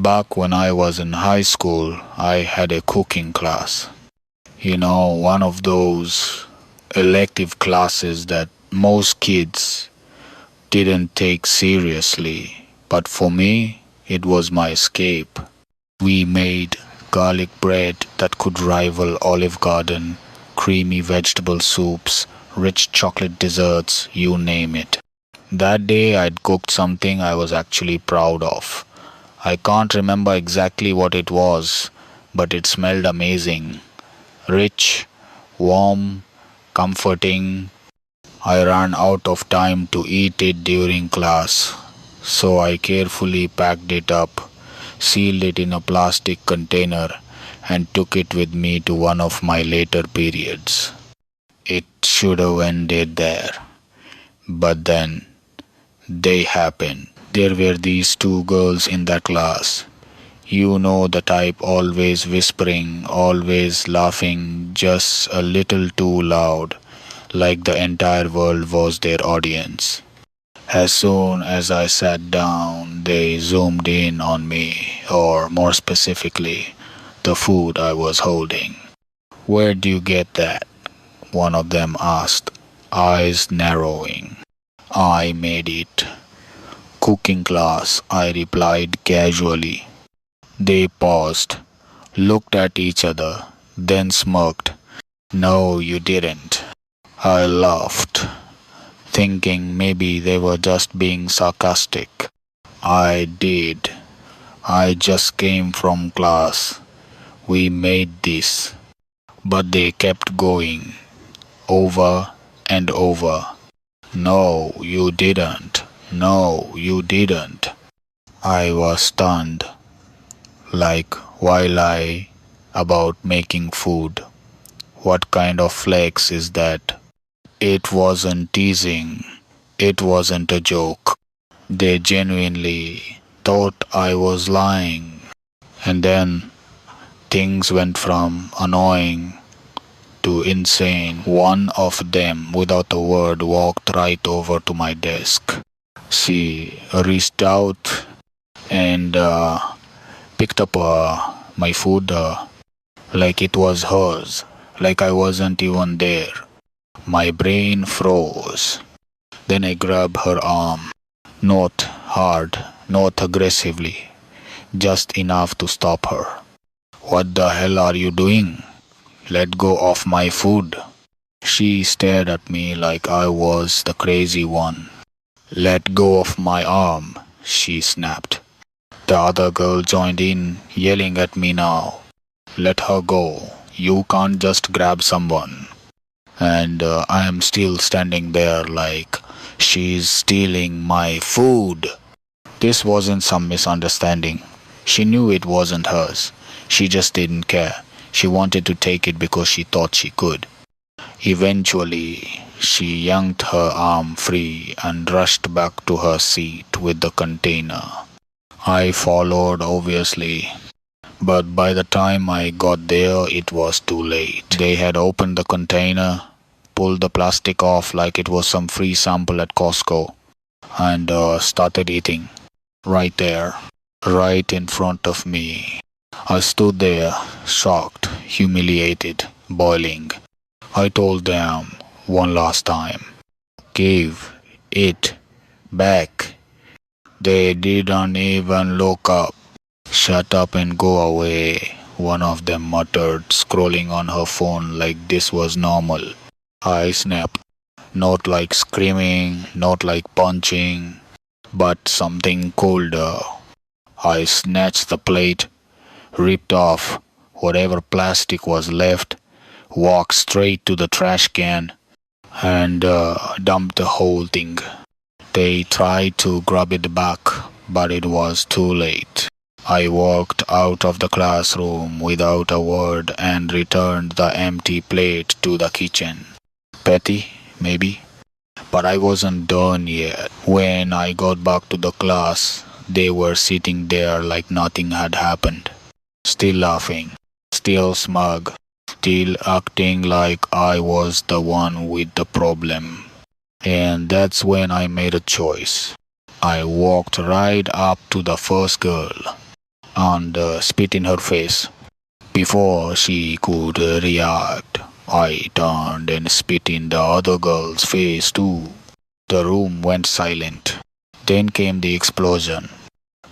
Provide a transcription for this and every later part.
Back when I was in high school, I had a cooking class. One of those elective classes that most kids didn't take seriously. But for me, it was my escape. We made garlic bread that could rival Olive Garden, creamy vegetable soups, rich chocolate desserts, you name it. That day I'd cooked something I was actually proud of. I can't remember exactly what it was, but it smelled amazing. Rich, warm, comforting. I ran out of time to eat it during class, so I carefully packed it up, sealed it in a plastic container, and took it with me to one of my later periods. It should have ended there, but then they happened. There were these two girls in that class. The type, always whispering, always laughing, just a little too loud, like the entire world was their audience. As soon as I sat down, they zoomed in on me, or more specifically, the food I was holding. "Where'd you get that?" one of them asked, eyes narrowing. "I made it." "Cooking class," I replied casually. They paused, looked at each other, then smirked. "No, you didn't." I laughed, thinking maybe they were just being sarcastic. "I did. I just came from class. We made this." But they kept going, over and over. "No, you didn't. No, you didn't." I was stunned. Like, why lie about making food? What kind of flex is that? It wasn't teasing. It wasn't a joke. They genuinely thought I was lying. And then things went from annoying to insane. One of them, without a word, walked right over to my desk. She reached out and picked up my food like it was hers, like I wasn't even there. My brain froze. Then I grabbed her arm. Not hard, not aggressively, just enough to stop her. "What the hell are you doing? Let go of my food." She stared at me like I was the crazy one. "Let go of my arm," she snapped. The other girl joined in, yelling at me now. "Let her go. You can't just grab someone." And I am still standing there like, she's stealing my food. This wasn't some misunderstanding. She knew it wasn't hers. She just didn't care. She wanted to take it because she thought she could. Eventually, she yanked her arm free and rushed back to her seat with the container. I followed, obviously. But by the time I got there, it was too late. They had opened the container, pulled the plastic off like it was some free sample at Costco, and started eating. Right there, right in front of me. I stood there, shocked, humiliated, boiling. I told them one last time, "Give it back." They didn't even look up. "Shut up and go away," one of them muttered, scrolling on her phone like this was normal. I snapped. Not like screaming, not like punching, but something colder. I snatched the plate, ripped off whatever plastic was left, walked straight to the trash can, and dumped the whole thing. They tried to grab it back, but it was too late. I walked out of the classroom without a word and returned the empty plate to the kitchen. Petty, maybe? But I wasn't done yet. When I got back to the class, they were sitting there like nothing had happened. Still laughing, still smug, still acting like I was the one with the problem. And that's when I made a choice. I walked right up to the first girl. and spit in her face. Before she could react, I turned and spit in the other girl's face too. The room went silent. Then came the explosion.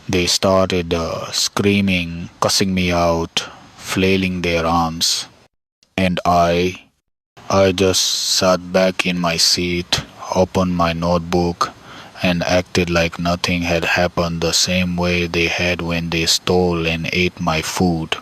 They started screaming, cussing me out, flailing their arms. And I just sat back in my seat, opened my notebook, and acted like nothing had happened the same way they had when they stole and ate my food.